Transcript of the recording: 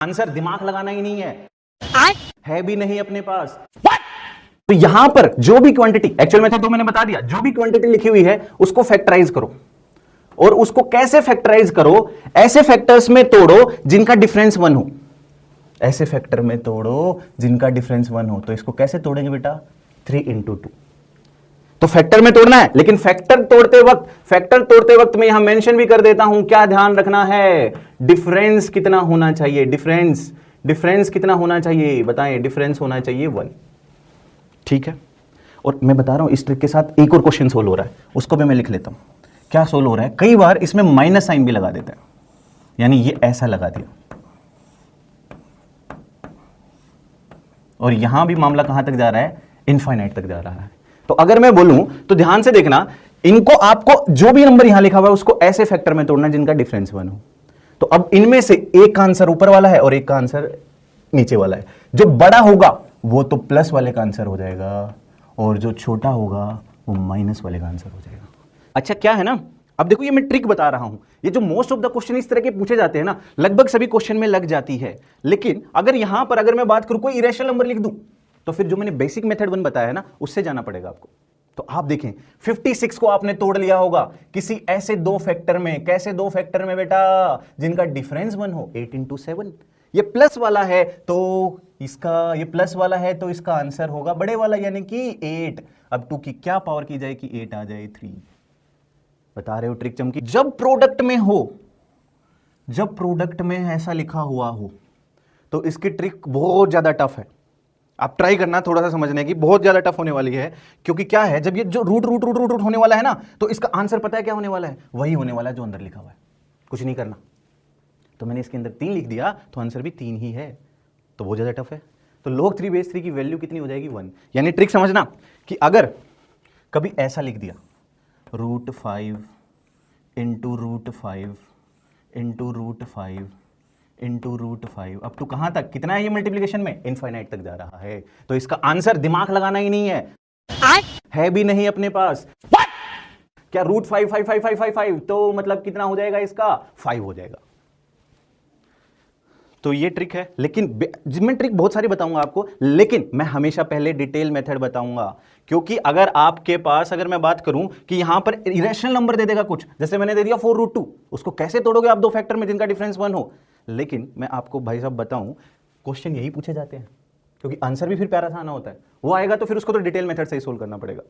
Answer दिमाग लगाना ही नहीं है भी नहीं अपने पास। तो यहां पर जो भी क्वांटिटी, एक्चुअल मेथड तो मैंने बता दिया, जो भी क्वांटिटी लिखी हुई है उसको फैक्टराइज करो, और उसको कैसे फैक्टराइज करो, ऐसे फैक्टर्स में तोड़ो जिनका डिफरेंस 1 हो, ऐसे फैक्टर में तोड़ो जिनका डिफरेंस 1 हो। तो इसको कैसे तोड़ेंगे बेटा, 3 into 2। तो फैक्टर में तोड़ना है, लेकिन फैक्टर तोड़ते वक्त मैं यहां मेंशन भी कर देता हूं, क्या ध्यान रखना है, डिफरेंस कितना होना चाहिए, डिफरेंस कितना होना चाहिए बताएं, डिफरेंस होना चाहिए 1। ठीक है, और मैं बता रहा हूं इस ट्रिक के साथ एक और क्वेश्चन सोल्व हो रहा है, उसको भी मैं लिख लेता हूं। क्या सोल्व हो रहा है, कई बार इसमें माइनस साइन भी लगा देते हैं, यानी ये ऐसा लगा दिया, और यहां भी मामला कहां तक जा रहा है, इनफाइनाइट तक जा रहा है। तो अगर मैं बोलूं तो ध्यान से देखना, इनको आपको जो भी नंबर यहां लिखा हुआ है उसको ऐसे फैक्टर में तोड़ना जिनका डिफरेंस 1 हो। तो अब इनमें से एक का आंसर ऊपर वाला है और एक का आंसर नीचे वाला है। जो बड़ा होगा वो तो प्लस वाले का आंसर हो जाएगा, और जो छोटा होगा वो माइनस वाले का आंसर हो जाएगा। अच्छा क्या है ना, अब देखो ये मैं ट्रिक बता रहा हूं, ये जो मोस्ट ऑफ द क्वेश्चन इस तरह के पूछे जाते हैं ना, लगभग सभी क्वेश्चन में लग जाती है। लेकिन अगर यहां पर अगर मैं बात करूं कोई इरेशनल नंबर लिख दूं, तो फिर जो मैंने बेसिक मेथड 1 बताया है ना, उससे जाना पड़ेगा आपको। तो आप देखें 56 को आपने तोड़ लिया होगा किसी ऐसे दो फैक्टर में, कैसे दो फैक्टर में बेटा, जिनका डिफरेंस 1 हो, 8 into 7। ये प्लस वाला है तो इसका, ये प्लस वाला है तो इसका आंसर होगा बड़े वाला यानी कि 8। अब 2 की क्या पावर की जाए कि 8 आ जाए, 3। बता रहे हो ट्रिक चमकी। जब प्रोडक्ट में हो, जब प्रोडक्ट में ऐसा लिखा हुआ हो तो इसकी ट्रिक बहुत ज्यादा टफ है। आप ट्राई करना थोड़ा सा समझने की, बहुत ज्यादा टफ होने वाली है। क्योंकि क्या है, जब ये जो root root root root root होने वाला है ना, तो इसका आंसर पता है क्या होने वाला है, वही होने वाला है जो अंदर लिखा हुआ है, कुछ नहीं करना। तो मैंने इसके अंदर 3 लिख दिया तो आंसर भी 3 ही है, तो बहुत ज्यादा टफ है। तो log 3/3 की वैल्यू कितनी हो जाएगी, 1। यानी ट्रिक समझना कि अगर कभी ऐसा लिख दिया √5 into √5 into √5 into √5, अब तो कहां तक, कितना है ये मल्टीप्लिकेशन में, इनफाइनाइट तक जा रहा है। तो इसका आंसर दिमाग लगाना ही नहीं है भी नहीं अपने पास। क्या √5 5 5 5 5 5, तो मतलब कितना हो जाएगा इसका, 5 हो जाएगा। तो ये ट्रिक है, लेकिन मैं ट्रिक बहुत सारी बताऊंगा आपको, लेकिन मैं हमेशा पहले डिटेल मेथड बताऊंगा। क्योंकि अगर आपके पास, अगर मैं बात करूं कि यहां पर इरेशनल नंबर दे देगा कुछ, जैसे मैंने दे दिया 4√2, उसको कैसे तोड़ोगे आप दो फैक्टर में जिनका डिफरेंस 1 हो। लेकिन मैं आपको भाई साहब बताऊं, क्वेश्चन यही पूछे जाते हैं, क्योंकि आंसर भी फिर प्यारा सा आना होता है, वो आएगा तो फिर उसको तो डिटेल मेथड से ही सोल्व करना पड़ेगा।